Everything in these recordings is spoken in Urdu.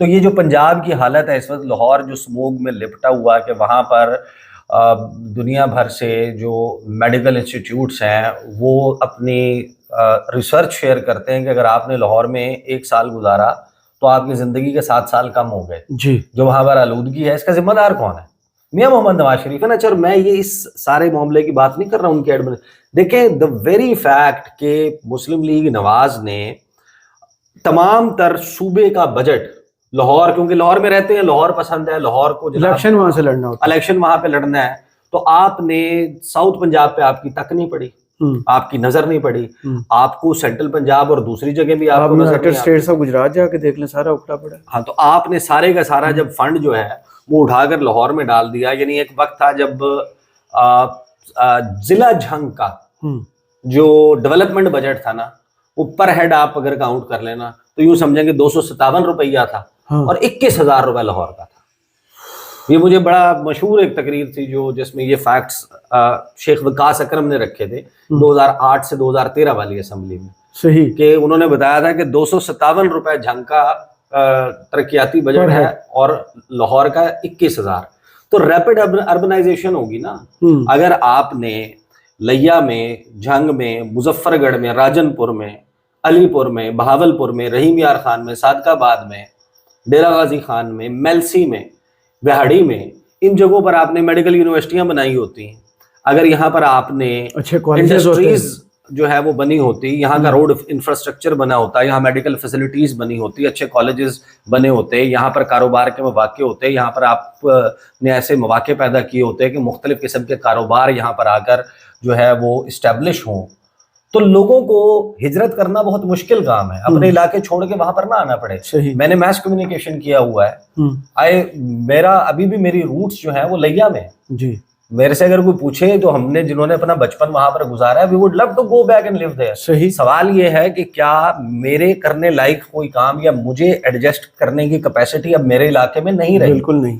تو یہ جو پنجاب کی حالت ہے اس وقت، لاہور جو اسموگ میں لپٹا ہوا کہ وہاں پر دنیا بھر سے جو میڈیکل انسٹیٹیوٹس ہیں وہ اپنی ریسرچ شیئر کرتے ہیں کہ اگر آپ نے لاہور میں 1 سال گزارا تو آپ کی زندگی کے 7 سال کم ہو گئے. جی. جو وہاں پر آلودگی ہے اس کا ذمہ دار کون ہے؟ میاں محمد نواز شریف ہے نا. چل میں یہ اس سارے معاملے کی بات نہیں کر رہا ہوں ان کے دیکھیں دا ویری فیکٹ کہ مسلم لیگ نواز نے تمام تر صوبے کا بجٹ لاہور، کیونکہ لاہور میں رہتے ہیں، لاہور پسند ہے، لاہور کو الیکشن وہاں سے لڑنا ہوتا ہے، الیکشن وہاں پہ لڑنا ہے، تو آپ نے ساؤتھ پنجاب پہ آپ کی تک نہیں پڑی، آپ کی نظر نہیں پڑی. آپ کو سینٹرل پنجاب اور دوسری جگہ بھی آپ کو نظر یونائیٹڈ اسٹیٹس آف گجرات جا کے دیکھ لیں، سارا اکھڑا پڑا. ہاں تو آپ نے سارے کا سارا جب فنڈ جو ہے وہ اٹھا کر لاہور میں ڈال دیا. یعنی ایک وقت تھا جب ضلع جھنگ کا جو ڈیولپمنٹ بجٹ تھا نا، وہ پر ہیڈ آپ اگر کاؤنٹ کر لینا تو یوں سمجھیں کہ 257 روپیہ تھا اور 21,000 روپے لاہور کا تھا. یہ مجھے بڑا مشہور ایک تقریر تھی جو جس میں یہ فیکٹس شیخ وقاص اکرم نے رکھے تھے 2008 سے 2013 والی اسمبلی میں. صحیح. کہ انہوں نے بتایا تھا کہ 257 روپے جھنگ کا ترقیاتی بجٹ ہے اور لاہور کا 21,000. تو ریپڈ اربنائزیشن ہوگی نا. اگر آپ نے لیا میں، جھنگ میں، مظفر گڑھ میں، راجن پور میں، علی پور میں، بہاول پور میں، رحیم یار خان میں، صادق آباد میں، ڈیرہ غازی خان میں، میلسی میں، وہاڑی میں، ان جگہوں پر آپ نے میڈیکل یونیورسٹیاں بنائی ہوتی ہیں. اگر یہاں پر آپ نے انڈسٹریز جو ہے وہ بنی ہوتی، یہاں کا روڈ انفراسٹرکچر بنا ہوتا، یہاں میڈیکل فیسلٹیز بنی ہوتی، اچھے کالجز بنے ہوتے، یہاں پر کاروبار کے مواقع ہوتے، یہاں پر آپ نے ایسے مواقع پیدا کیے ہوتے کہ مختلف قسم کے کاروبار یہاں پر آ کر جو ہے وہ اسٹیبلش ہوں، تو لوگوں کو ہجرت کرنا بہت مشکل کام ہے. اپنے علاقے چھوڑ کے وہاں پر نہ آنا پڑے. میں نے میس کمیونیکیشن کیا ہوا ہے، میرا ابھی بھی میری روٹس جو ہیں وہ لیا میں. جی. میرے سے اگر کوئی پوچھے تو ہم نے جنہوں نے اپنا بچپن وہاں پر گزارا ہے، we would love to go back and live there. صحیح. سوال یہ ہے کہ کیا میرے کرنے لائق کوئی کام یا مجھے ایڈجسٹ کرنے کی کیپیسٹی اب میرے علاقے میں نہیں رہی. بالکل نہیں.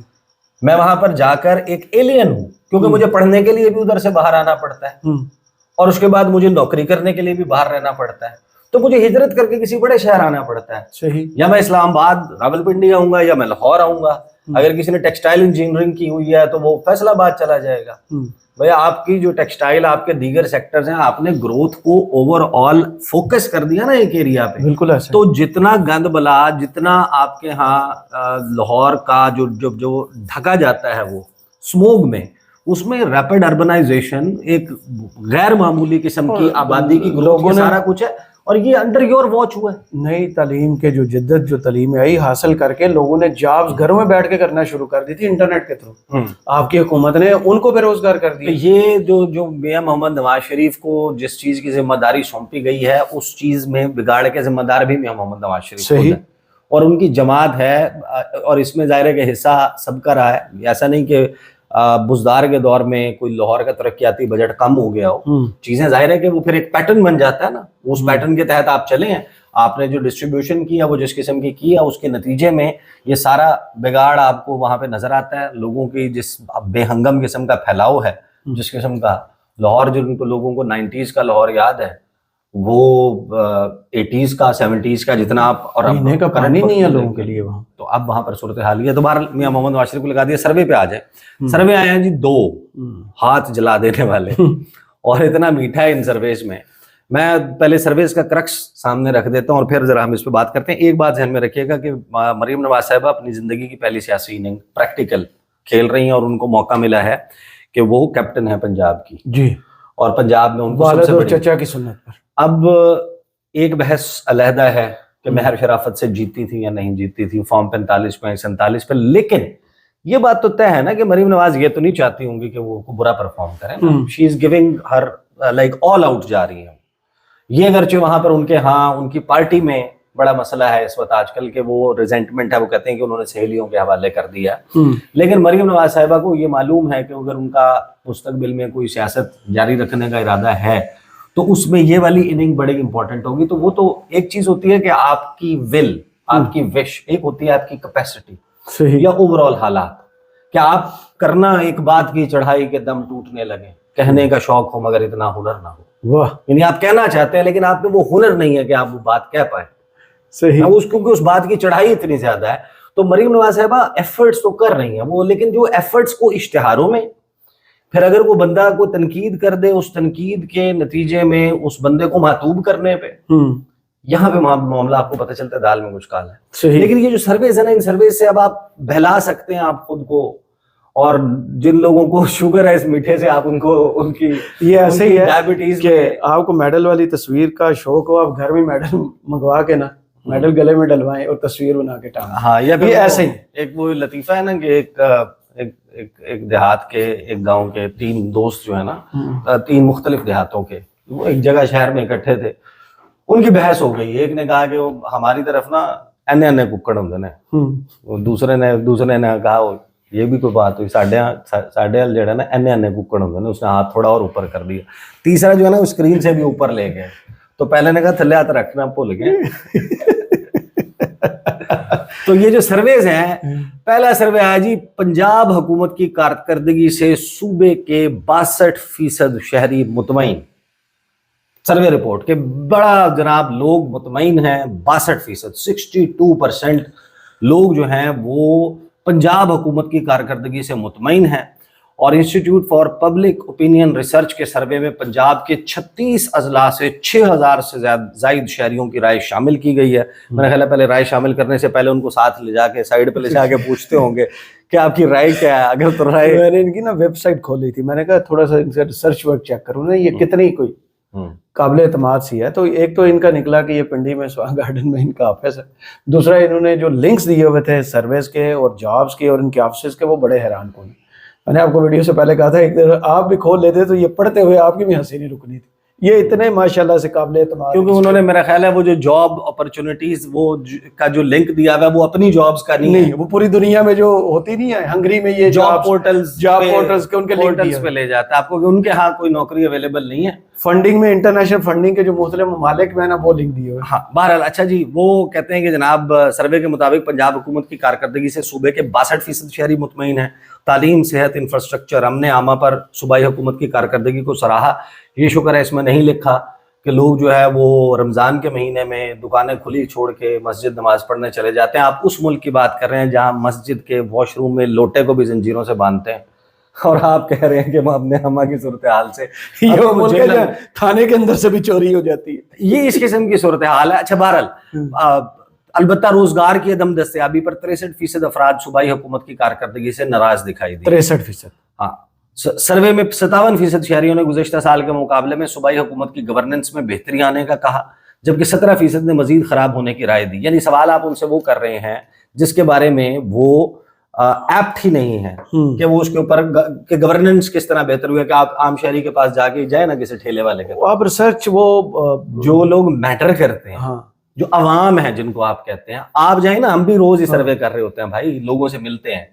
میں وہاں پر جا کر ایک ایلین ہوں، کیونکہ مجھے پڑھنے کے لیے بھی ادھر سے باہر آنا پڑتا ہے اور اس کے بعد مجھے نوکری کرنے کے لیے بھی باہر رہنا پڑتا ہے. تو مجھے ہجرت کر کے کسی بڑے شہر آنا پڑتا ہے. صحیح. یا میں اسلام آباد راولپنڈی آؤں گا یا میں لاہور آؤں گا. اگر کسی نے ٹیکسٹائل انجینئرنگ کی ہوئی ہے تو وہ فیصل آباد چلا جائے گا. بھیا آپ کی جو ٹیکسٹائل، آپ کے دیگر سیکٹرز ہیں، آپ نے گروتھ کو اوور آل فوکس کر دیا نا ایک ایریا پہ. بالکل ایسا. تو جتنا گند بلا، جتنا آپ کے ہاں لاہور کا جو ڈھکا جاتا ہے وہ اسموگ میں، اس میں ریپڈ اربنائزیشن، ایک غیر معمولی قسم کی آبادی کی گروتھ، سارا کچھ ہے اور یہ انڈر یور واچ ہوا ہے. نئی تعلیم کے جو جدت جو تعلیم آئی حاصل کر کے لوگوں نے جابز گھروں میں بیٹھ کے کرنا شروع کر دی تھی انٹرنیٹ کے تھرو. آپ کی حکومت نے ان کو بے روزگار کر دیا. یہ جو میاں محمد نواز شریف کو جس چیز کی ذمہ داری سونپی گئی ہے اس چیز میں بگاڑ کے ذمہ دار بھی میاں محمد نواز شریف خود ہے اور ان کی جماعت ہے. اور اس میں ظاہر ہے کہ حصہ سب کا رہا ہے. ایسا نہیں کہ بزدار کے دور میں کوئی لاہور کا ترقیاتی بجٹ کم ہو گیا ہو. چیزیں ظاہر ہے کہ وہ پھر ایک پیٹرن بن جاتا ہے نا. اس پیٹرن کے تحت آپ چلیں، آپ نے جو ڈسٹریبیوشن کیا وہ جس قسم کی کیا، اس کے نتیجے میں یہ سارا بگاڑ آپ کو وہاں پہ نظر آتا ہے. لوگوں کی جس بے ہنگم قسم کا پھیلاؤ ہے، جس قسم کا لاہور، جن کو لوگوں کو 90s کا لاہور یاد ہے، وہ 80s کا 70s کا جتنا آپ، اور پینے کا پانی نہیں ہے لوگوں کے لیے وہاں. تو اب وہاں پر صورتحال ہے. دوبارہ میاں محمد نواز شریف کو لگا دیا سروے پہ آ جائے. سروے آئے ہیں جی 2 ہاتھ جلا دینے والے اور اتنا میٹھا ہے ان سرویز میں. میں پہلے سرویز کا کرکس سامنے رکھ دیتا ہوں اور پھر ذرا ہم اس پہ بات کرتے ہیں. ایک بات ذہن میں رکھیے گا کہ مریم نواز صاحبہ اپنی زندگی کی پہلی سیاسی اننگ پریکٹیکل کھیل رہی ہیں اور ان کو موقع ملا ہے کہ وہ کیپٹن ہے پنجاب کی. جی. اور پنجاب میں ان کو والد اور چچا کی سنت پر. اب ایک بحث علیحدہ ہے کہ مہر شرافت سے جیتی تھی یا نہیں جیتی تھی فارم 45 پہ 47 پہ، لیکن یہ بات تو طے ہے نا کہ مریم نواز یہ تو نہیں چاہتی ہوں گی کہ وہ برا پرفارم کریں. She is giving her like all out جا رہی ہیں. یہ اگرچہ وہاں پر ان کے ہاں ان کی پارٹی میں بڑا مسئلہ ہے اس وقت آج کل کہ وہ ریزنٹمنٹ ہے، وہ کہتے ہیں کہ انہوں نے سہیلیوں کے حوالے کر دیا. لیکن مریم نواز صاحبہ کو یہ معلوم ہے کہ اگر ان کا مستقبل میں کوئی سیاست جاری رکھنے کا ارادہ ہے تو اس میں یہ والی اننگ بڑی امپورٹنٹ ہوگی. تو وہ تو ایک چیز ہوتی ہے کہ آپ کی ول، آپ کی وش، ایک ہوتی ہے آپ کی کیپیسٹی یا اوور آل حالات. کیا آپ کرنا ایک بات کی چڑھائی کے دم ٹوٹنے لگے، کہنے کا شوق ہو مگر اتنا ہنر نہ ہو. واہ. یعنی آپ کہنا چاہتے ہیں لیکن آپ میں وہ ہنر نہیں ہے کہ آپ وہ بات کہہ پائیں. صحیح. کیونکہ اس بات کی چڑھائی اتنی زیادہ ہے. تو مریم نواز صاحبہ ایفرٹس تو کر رہی ہیں وہ، لیکن جو ایفرٹس کو اشتہاروں میں، پھر اگر وہ بندہ کو تنقید کر دے، اس تنقید کے نتیجے میں اس بندے کو معتوب کرنے پہ، یہاں پہ معاملہ آپ کو پتہ چلتا ہے دال میں کچھ کالا ہے. لیکن یہ جو سرویز ہے نا، ان سرویز سے اب آپ بہلا سکتے ہیں آپ خود کو، اور جن لوگوں کو شوگر ہے اس میٹھے سے آپ ان کو ان کی یہ ایسے ہی ہے ڈائبٹیز کہ آپ کو میڈل والی تصویر کا شوق ہو، آپ گھر میں میڈل منگوا کے نا میڈل گلے میں ڈلوائیں اور تصویر بنا کے ٹانگیں. ہاں، یا یہ ایسے ہی ایک وہ لطیفہ ہے نا کہ ایک دیہات کے، ایک گاؤں کے 3 دوست جو ہے نا، 3 مختلف دیہاتوں کے، وہ ایک جگہ شہر میں اکٹھے تھے. ان کی بحث ہو گئی. ایک نے کہا کہ وہ ہماری طرف نا اینے ککڑ ہوندے نے، دوسرے نے کہا یہ بھی کوئی بات ہوئی، ساڈے جڑا نا اینے ککڑ ہوندے نے. اس نے ہاتھ تھوڑا اور اوپر کر دیا. تیسرا جو ہے نا اسکرین سے بھی اوپر لے گئے. تو پہلے نے کہا تھلے ہاتھ رکھنا بھول گئے. تو یہ جو سرویز ہیں، پہلا سروے ہے جی، پنجاب حکومت کی کارکردگی سے صوبے کے 62% شہری مطمئن. سروے رپورٹ کہ بڑا جناب لوگ مطمئن ہیں، 62%، 62% لوگ جو ہیں وہ پنجاب حکومت کی کارکردگی سے مطمئن ہیں. اور institute for public opinion research کے سروے میں پنجاب کے 36 اضلاع سے 6000 سے زائد شہریوں کی رائے شامل کی گئی ہے. میں نے خیال ہے پہلے رائے شامل کرنے سے پہلے ان کو ساتھ لے جا کے سائڈ پہ لے جا کے پوچھتے ہوں گے کہ آپ کی رائے کیا ہے. اگر تو رائے، میں نے ان کی نا ویب سائٹ کھولی تھی، میں نے کہا تھوڑا سا ان سے ریسرچ ورک چیک کروں نا، یہ کتنی کوئی قابل اعتماد سی ہے. تو ایک تو ان کا نکلا کہ یہ پنڈی میں سواں گارڈن میں ان کا آفس ہے. دوسرا انہوں نے جو لنکس دیے ہوئے تھے سرویز کے اور جابس کے اور ان کے آفسز کے، وہ بڑے حیران کن. میں نے آپ کو ویڈیو سے پہلے کہا تھا ایک دن آپ بھی کھول لیتے تو یہ پڑھتے ہوئے آپ کی بھی ہنسی نہیں رکنی تھی. یہ اتنے ماشاءاللہ سے قابل اعتماد، کیونکہ انہوں نے میرا خیال ہے وہ جو جاب اپرچونٹیز وہ کا جو لنک دیا ہوا ہے وہ اپنی جابس کا نہیں ہے، وہ پوری دنیا میں جو ہوتی نہیں ہے، ہنگری میں یہ جاب پورٹلز کے ان کے لنک پہ لے جاتا ہے آپ کو کہ ان کے ہاں کوئی نوکری اویلیبل نہیں ہے. فنڈنگ میں، انٹرنیشنل فنڈنگ کے جو مختلف ممالک میں نا وہ لنک دیے ہوئے. ہاں بہرحال اچھا جی، وہ کہتے ہیں کہ جناب سروے کے مطابق پنجاب حکومت کی کارکردگی سے صوبے کے 62% شہری مطمئن ہیں. تعلیم، صحت، انفراسٹرکچر، امن عامہ پر صوبائی حکومت کی کارکردگی کو سراہا. یہ شکر ہے اس میں نہیں لکھا کہ لوگ جو ہے وہ رمضان کے مہینے میں دکانیں کھلی چھوڑ کے مسجد نماز پڑھنے چلے جاتے ہیں. آپ اس ملک کی بات کر رہے ہیں جہاں مسجد کے واش روم میں لوٹے کو بھی زنجیروں سے باندھتے ہیں، اور آپ کہہ رہے ہیں کہ وہ اپنے ہمہ کی صورتحال سے تھانے کے اندر سے بھی چوری ہو جاتی ہے. یہ اس قسم کی صورتحال ہے. اچھا بہرحال البتہ روزگار کی عدم دستیابی پر 63% افراد صوبائی حکومت کی کارکردگی سے ناراض دکھائی دی. 63%. ہاں، سروے میں 57% شہریوں نے گزشتہ سال کے مقابلے میں صوبائی حکومت کی گورننس میں بہتری آنے کا کہا، جبکہ 17% نے مزید خراب ہونے کی رائے دی. یعنی سوال آپ ان سے وہ کر رہے ہیں جس کے بارے میں وہ ایپٹ ہی نہیں ہے کہ وہ اس کے اوپر کہ گورننس کس طرح بہتر ہوئی ہے. کہ آپ عام شہری کے پاس جا کے جائے نا کسی ٹھیلے والے کے، آپ ریسرچ وہ جو لوگ میٹر کرتے ہیں، جو عوام ہیں جن کو آپ کہتے ہیں، آپ جائیں نا، ہم بھی روز ہی سروے کر رہے ہوتے ہیں بھائی، لوگوں سے ملتے ہیں.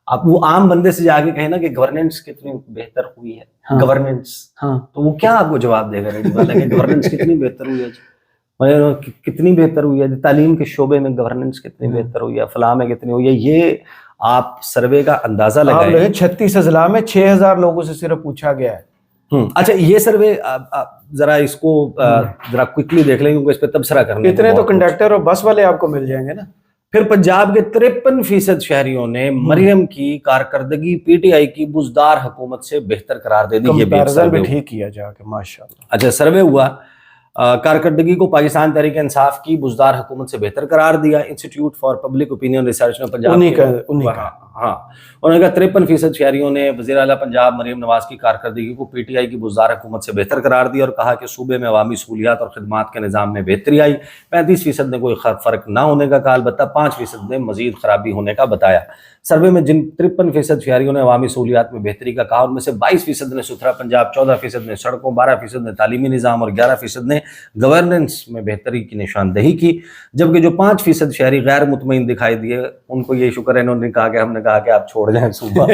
آپ وہ عام بندے سے جا کے کہیں نا کہ گورننس کتنی بہتر ہوئی ہے، گورننس، تو وہ کیا آپ کو جواب دے گا ریڈی والا کہ گورننس کتنی بہتر ہوئی ہے، کتنی بہتر ہوئی ہے، تعلیم کے شعبے میں گورننس کتنی بہتر ہوئی ہے، فلاں میں کتنی ہوئی ہے. یہ آپ سروے کا اندازہ لگائیں. 36 اضلاع میں 6000 لوگوں سے صرف پوچھا گیا ہے. اچھا یہ سروے ذرا اس کو ذرا کوئکلی دیکھ لیں کیونکہ اس پہ تبصرہ کرنا. اتنے تو کنڈکٹر اور بس والے آپ کو مل جائیں گے نا. پھر پنجاب کے 53% شہریوں نے مریم کی کارکردگی پی ٹی آئی کی بزدار حکومت سے بہتر قرار دے دی. یہ بھی ٹھیک کیا جا کے ماشاءاللہ. اچھا سروے ہوا، کارکردگی کو پاکستان تحریک انصاف کی بزدار حکومت سے بہتر قرار دیا. Institute for public opinion research نے پنجاب انہوں نے کہا 53% شہریوں نے وزیر اعلیٰ پنجاب مریم نواز کی کارکردگی کو پی ٹی آئی کی بزدار حکومت سے بہتر قرار دیا اور کہا کہ صوبے میں عوامی سہولیات اور خدمات کے نظام میں بہتری آئی. 35% نے کوئی فرق نہ ہونے کا کہا، البتہ 5% نے مزید خرابی ہونے کا بتایا. سروے میں جن 53% شہریوں نے عوامی سہولیات میں بہتری کا کہا، ان میں سے 22% نے ستھرا پنجاب، 14% نے سڑکوں، 12% نے تعلیمی نظام اور 11% نے گورننس میں بہتری کی نشاندہی کی. جبکہ جو 5% شہری غیر مطمئن دکھائی دیے، ان کو یہ شکر ہے انہوں نے کہا کہ ہم نے کہا کہ آپ چھوڑ جائیں صوبہ.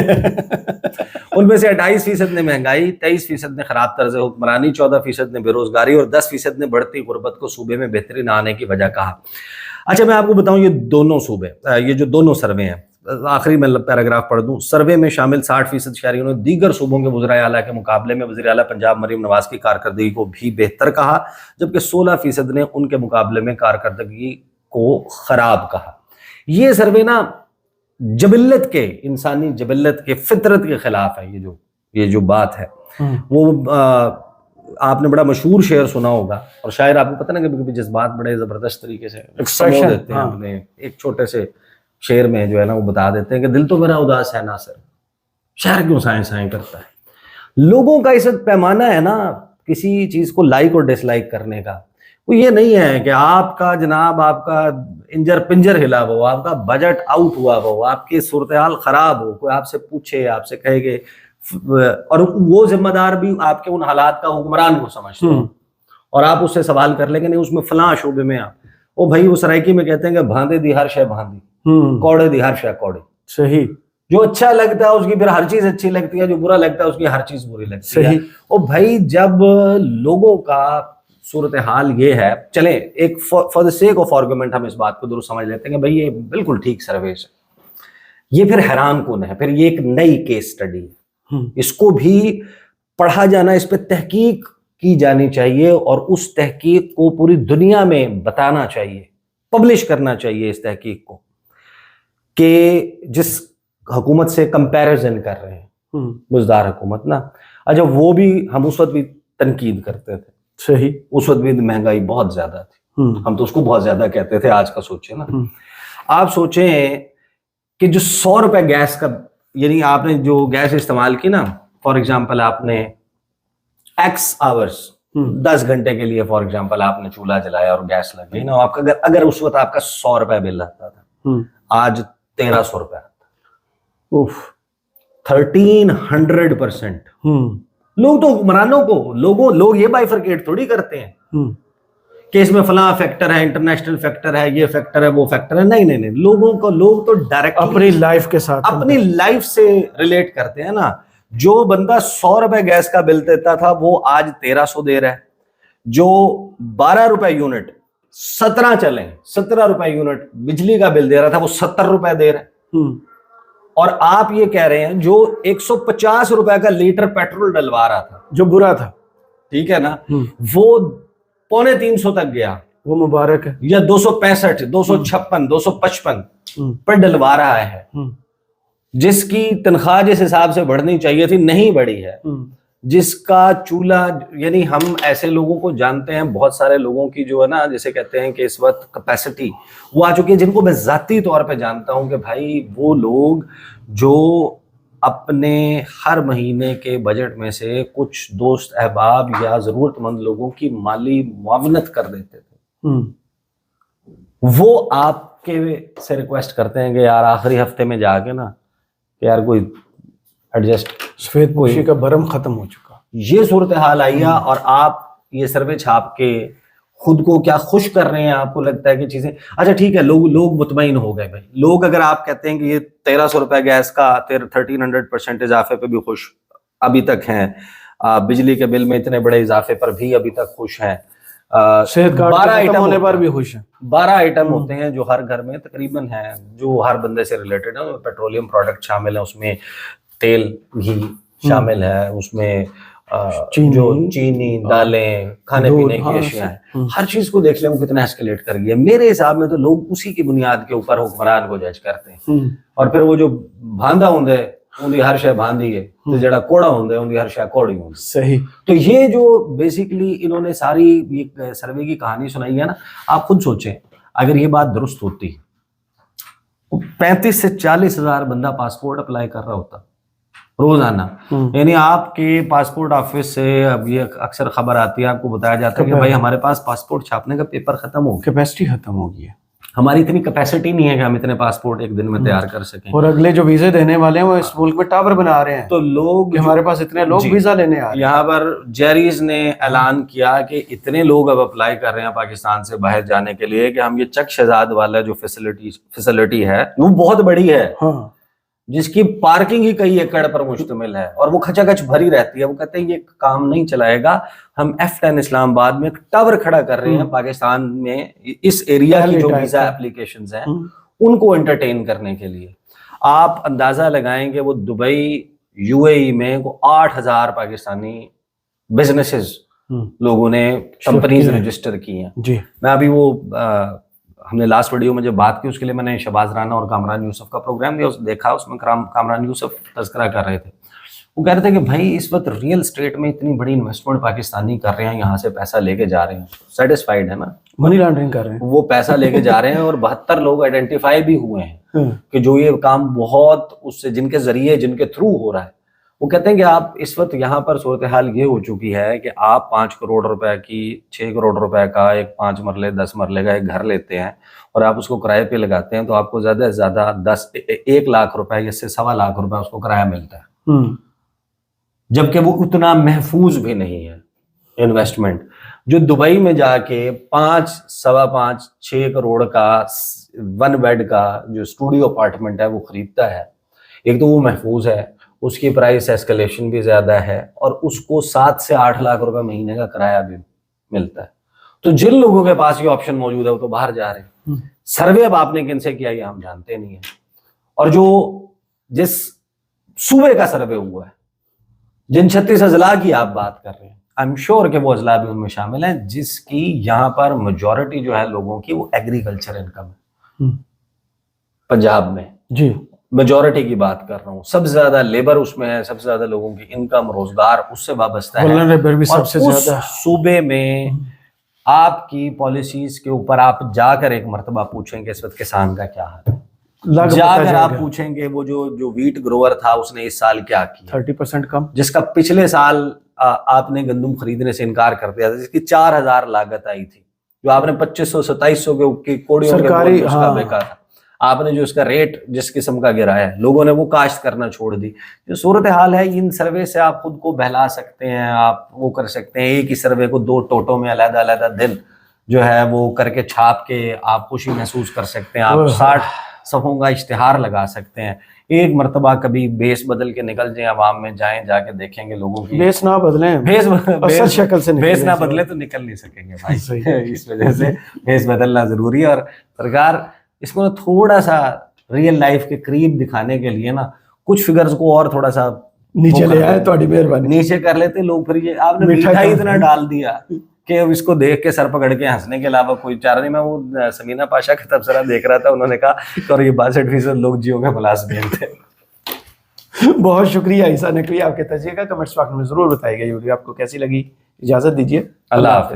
ان میں سے 28% نے مہنگائی، 23% نے خراب طرز حکمرانی، 14% نے بے روزگاری اور 10% نے بڑھتی غربت کو صوبے میں بہتری نہ آنے کی وجہ کہا. اچھا میں آپ کو بتاؤں یہ دونوں صوبے، یہ جو دونوں سروے ہیں، آخری میں پیراگراف پڑھ دوں. سروے میں شامل 60% شہریوں نے دیگر صوبوں کے وزرائے اعلیٰ کے مقابلے میں وزیر اعلیٰ پنجاب مریم نواز کی کارکردگی کو بھی بہتر کہا، جبکہ 16% نے ان کے مقابلے میں کارکردگی کو خراب کہا. یہ سروے نا جبلت کے, انسانی جبلت کے, فطرت کے خلاف ہے. یہ جو بات ہے وہ آپ نے بڑا مشہور شعر سنا ہوگا, اور شاعر آپ کو پتہ نا کبھی کبھی جذبات بڑے زبردست طریقے سے سمو دیتے ہیں اپنے ایک چھوٹے سے شعر میں جو ہے نا وہ بتا دیتے ہیں کہ دل تو میرا اداس ہے ناصر, شعر کیوں سائیں سائیں کرتا ہے. لوگوں کا اس وقت پیمانہ ہے نا کسی چیز کو لائک اور ڈس لائک کرنے کا, وہ یہ نہیں ہے کہ آپ کا جناب آپ کا انجر پنجر ہلا ہو, آپ کا بجٹ آؤٹ ہوا ہو, آپ کی صورتحال خراب ہو, کوئی آپ سے پوچھے, آپ سے کہے کہ, اور وہ ذمہ دار بھی آپ کے ان حالات کا حکمران کو سمجھتے ہیں, اور آپ اس سے سوال کر لیں کہ نہیں اس میں فلاں شعبے میں آپ, او بھائی وہ سرائکی میں کہتے ہیں کہ بھاندے دی ہر شے بھاندی, کوڑے دی ہر شے کوڑی. صحیح. جو اچھا لگتا ہے اس کی پھر ہر چیز اچھی لگتی ہے, جو برا لگتا ہے اس کی ہر چیز بری لگتی ہے. او بھائی جب لوگوں کا صورتحال یہ ہے, چلیں ایک for the sake of argument ہم اس بات کو درست سمجھ لیتے ہیں کہ بھائی یہ بالکل ٹھیک سروس ہے, یہ پھر حیران کن ہے, پھر یہ ایک نئی کیس اسٹڈی ہے, اس کو بھی پڑھا جانا, اس پہ تحقیق کی جانی چاہیے, اور اس تحقیق کو پوری دنیا میں بتانا چاہیے, پبلش کرنا چاہیے اس تحقیق کو, کہ جس حکومت سے کمپیریزن کر رہے ہیں بزدار حکومت نا, اچھا وہ بھی ہم اس وقت بھی تنقید کرتے تھے. صحیح. اس وقت بھی مہنگائی بہت زیادہ تھی, ہم تو اس کو بہت زیادہ کہتے تھے. آج کا سوچیں نا, آپ سوچیں کہ جو 100 روپے گیس کا, یعنی آپ نے جو گیس استعمال کی نا, فار ایگزامپل آپ نے ایکس آورس 10 گھنٹے کے لیے فار ایگزامپل آپ نے چولہا جلایا اور گیس لگ گئی نا, آپ کا اگر اس وقت آپ کا 100 روپے بل آتا تھا, آج 1300 روپے آتا. 1300%. لوگ تو حکمرانوں کو, لوگ یہ بائیفرکیٹ تھوڑی کرتے ہیں کہ اس میں فلاں فیکٹر ہے, انٹرنیشنل فیکٹر ہے, یہ فیکٹر ہے, وہ فیکٹر ہے. نہیں, لوگ تو ڈائریکٹ اپنی لائف کے ساتھ, اپنی لائف سے ریلیٹ کرتے ہیں نا. جو بندہ 100 روپے گیس کا بل دیتا تھا وہ آج 1300 دے رہا ہے, جو 12 روپے یونٹ 17 روپے یونٹ بجلی کا بل دے رہا تھا وہ 70 روپے دے رہا ہے. اور آپ یہ کہہ رہے ہیں جو 150 روپے کا لیٹر پیٹرول ڈلوا رہا تھا, جو برا تھا, ٹھیک ہے نا, وہ 250 تک گیا, وہ مبارک ہے, یا 265, 256, 255 پر ڈلوا رہا ہے, جس کی تنخواہ جس حساب سے بڑھنی چاہیے تھی نہیں بڑھی ہے, جس کا چولہا, یعنی ہم ایسے لوگوں کو جانتے ہیں, بہت سارے لوگوں کی جو ہے نا جیسے کہتے ہیں کہ اس وقت کیپیسٹی وہ آ چکی ہے, جن کو میں ذاتی طور پہ جانتا ہوں کہ بھائی وہ لوگ جو اپنے ہر مہینے کے بجٹ میں سے کچھ دوست احباب یا ضرورت مند لوگوں کی مالی معاونت کر دیتے تھے, وہ آپ کے سے ریکویسٹ کرتے ہیں کہ یار آخری ہفتے میں جا کے نا کہ یار کوئی ایڈجسٹ, سفید پوشی کا بھرم ختم ہو چکا. یہ صورتحال آئی ہے, اور آپ یہ سروے چھاپ کے خود کو کیا خوش کر رہے ہیں, آپ کو لگتا ہے کہ چیزیں اچھا ٹھیک ہے, لوگ مطمئن ہو گئے بھائی. لوگ اگر آپ کہتے ہیں کہ یہ 1300 روپے گیس کا 1300% اضافے پہ بھی خوش ابھی تک ہیں, بجلی کے بل میں اتنے بڑے اضافے پر بھی ابھی تک خوش ہیں, صحت کارڈ ختم ہونے پر بھی خوش ہیں. 12 آئٹم ہوتے ہیں جو ہر گھر میں تقریباً ہیں, جو ہر بندے سے ریلیٹڈ ہیں. پیٹرولیم پروڈکٹ شامل ہیں, اس میں تیل گھی شامل ہے, اس میں جو چینی, دالیں, کھانے پینے کی اشیاء ہیں, ہر چیز کو دیکھ لیں وہ کتنا ایسکیلیٹ کر گیا. میرے حساب میں تو لوگ اسی کی بنیاد کے اوپر حکمران کو جج کرتے ہیں, اور پھر وہ جو بھاندا ہوں اندی ہر شے بھاندی ہے, تو جڑا کوڑا ہوں اندی ہر شے کوڑی ہوں. صحیح. تو یہ جو بیسیکلی انہوں نے ساری یہ سروے کی کہانی سنائی ہے نا, آپ خود سوچیں اگر یہ بات درست ہوتی, 35 سے 40 ہزار بندہ پاسپورٹ اپلائی کر رہا ہوتا روزانہ. یعنی آپ کے پاسپورٹ آفس سے اب یہ اکثر خبر آتی ہے, آپ کو بتایا جاتا ہے کہ بھائی ہمارے پاس پاسپورٹ چھاپنے کا پیپر ختم ہو گیا, کیپیسٹی ختم ہو گئی ہے, ہماری اتنی کیپیسٹی نہیں ہے کہ ہم اتنے پاسپورٹ ایک دن میں تیار کر سکیں. اور اگلے جو ویزے دینے والے ہیں وہ اس ملک میں ٹاور بنا رہے ہیں, تو لوگ ہمارے پاس اتنے لوگ ویزا لینے آ رہے ہیں. یہاں پر جیریز نے اعلان کیا کہ اتنے لوگ اب اپلائی کر رہے ہیں پاکستان سے باہر جانے کے لیے کہ ہم یہ چک شہزاد والا جو فیسلٹی ہے وہ بہت بڑی ہے, جس کی پارکنگ ہی کئی ایکڑ پر مشتمل ہے, اور وہ کھچا کھچ بھری رہتی ہے. وہ کہتے ہیں یہ کام نہیں چلائے گا, ہم F10 اسلام آباد میں ایک ٹاور کھڑا کر رہے ہیں پاکستان میں اس ایریا کی جو ویزا اپلیکیشنز ہیں ان کو انٹرٹین کرنے کے لیے. آپ اندازہ لگائیں کہ وہ دبئی UAE میں 8000 پاکستانی بزنسز لوگوں نے کمپنیز رجسٹر کی ہیں. میں ابھی وہ ہم نے لاسٹ ویڈیو میں جب بات کی اس کے لیے میں نے شہباز رانا اور کامران یوسف کا پروگرام دیکھا، اس میں کامران یوسف تذکرہ کر رہے تھے. وہ کہہ رہے تھے کہ بھائی اس وقت ریئل اسٹیٹ میں اتنی بڑی انویسٹمنٹ پاکستانی کر رہے ہیں، یہاں سے پیسہ لے کے جا رہے ہیں، سیٹسفائیڈ ہے نا، منی لانڈرنگ کر رہے ہیں، وہ پیسہ لے کے جا رہے ہیں. اور 72 لوگ آئیڈینٹیفائی بھی ہوئے ہیں کہ جو یہ کام بہت اس سے جن کے ذریعے جن کے تھرو ہو رہا ہے. وہ کہتے ہیں کہ آپ اس وقت یہاں پر صورتحال یہ ہو چکی ہے کہ آپ 5 کروڑ روپے کی 6 کروڑ روپے کا ایک 5 مرلے 10 مرلے کا ایک گھر لیتے ہیں اور آپ اس کو کرائے پہ لگاتے ہیں تو آپ کو زیادہ سے زیادہ 1 لاکھ روپے یا سے 1.25 لاکھ روپے اس کو کرایہ ملتا ہے، جبکہ وہ اتنا محفوظ بھی نہیں ہے انویسٹمنٹ. جو دبئی میں جا کے 5 سوا 5 6 کروڑ کا 1 بیڈ کا جو اسٹوڈیو اپارٹمنٹ ہے وہ خریدتا ہے، ایک تو وہ محفوظ ہے، اس کی پرائس ایسکلیشن بھی زیادہ ہے اور اس کو 7 سے 8 لاکھ روپے مہینے کا کرایہ بھی ملتا ہے. تو جن لوگوں کے پاس یہ آپشن موجود ہے وہ تو باہر جا رہے ہیں. سروے اب آپ نے کن سے کیا یہ ہم جانتے نہیں ہیں، اور جو جس صوبے کا سروے ہوا ہے، جن 36 اضلاع کی آپ بات کر رہے ہیں، آئی ایم شیور کہ وہ اضلاع بھی ان میں شامل ہیں جس کی یہاں پر میجورٹی جو ہے لوگوں کی وہ ایگریکلچر انکم ہے. پنجاب میں جی میجورٹی کی بات کر رہا ہوں، سب سے زیادہ لیبر اس میں ہے، سب سے زیادہ لوگوں کی انکم روزگار اس سے وابستہ ہے. اور اس صوبے میں آپ کی پالیسیز کے اوپر آپ جا کر ایک مرتبہ پوچھیں کہ اس وقت کسان کا کیا حال ہے، جا کر آپ پوچھیں گے وہ جو ویٹ گروور تھا اس نے اس سال کیا کیا، 30% کم، جس کا پچھلے سال آپ نے گندم خریدنے سے انکار کر دیا تھا، جس کی 4000 لاگت آئی تھی، جو آپ نے 2500-2700 کے کوڑیوں کے بول اس کا بیکا تھا، آپ نے جو اس کا ریٹ جس قسم کا گرایا ہے، لوگوں نے وہ کاشت کرنا چھوڑ دی. جو صورتحال ہے ان سروے سے آپ خود کو بہلا سکتے ہیں، آپ وہ کر سکتے ہیں، ایک ہی سروے کو 2 ٹوٹوں میں علیحدہ علیحدہ دن جو ہے وہ کر کے چھاپ کے آپ خوشی محسوس کر سکتے ہیں، آپ 60 صفحوں کا اشتہار لگا سکتے ہیں. ایک مرتبہ کبھی بیس بدل کے نکل جائیں، عوام میں جائیں، جا کے دیکھیں گے لوگوں کی بیس نہ بدلیں، بیس شکل سے بیس نہ بدلے تو نکل نہیں سکیں گے بھائی. اس وجہ سے بیس بدلنا ضروری ہے. اور سرکار اس کو تھوڑا سا ریئل لائف کے قریب دکھانے کے لیے نا کچھ فگرز کو اور تھوڑا سا نیچے لے آئے، تھوڑی مہربانی، نیچے کر لیتے لوگ. پھر یہ آپ نے مٹھائی اتنا ڈال دیا کہ اس کو دیکھ کے سر پکڑ کے ہنسنے کے علاوہ کوئی چارہ نہیں. میں وہ سمینہ پاشا کا تبصرہ دیکھ رہا تھا، انہوں نے کہا اور یہ 62% لوگ جیو کے ملازمین تھے. بہت شکریہ عیسیٰ نقوی، آپ کے تجزیے کا کمنٹس باکس میں ضرور بتائیے گا. یہ ویڈیو آپ کو کیسی لگی، اجازت دیجیے، اللہ حافظ.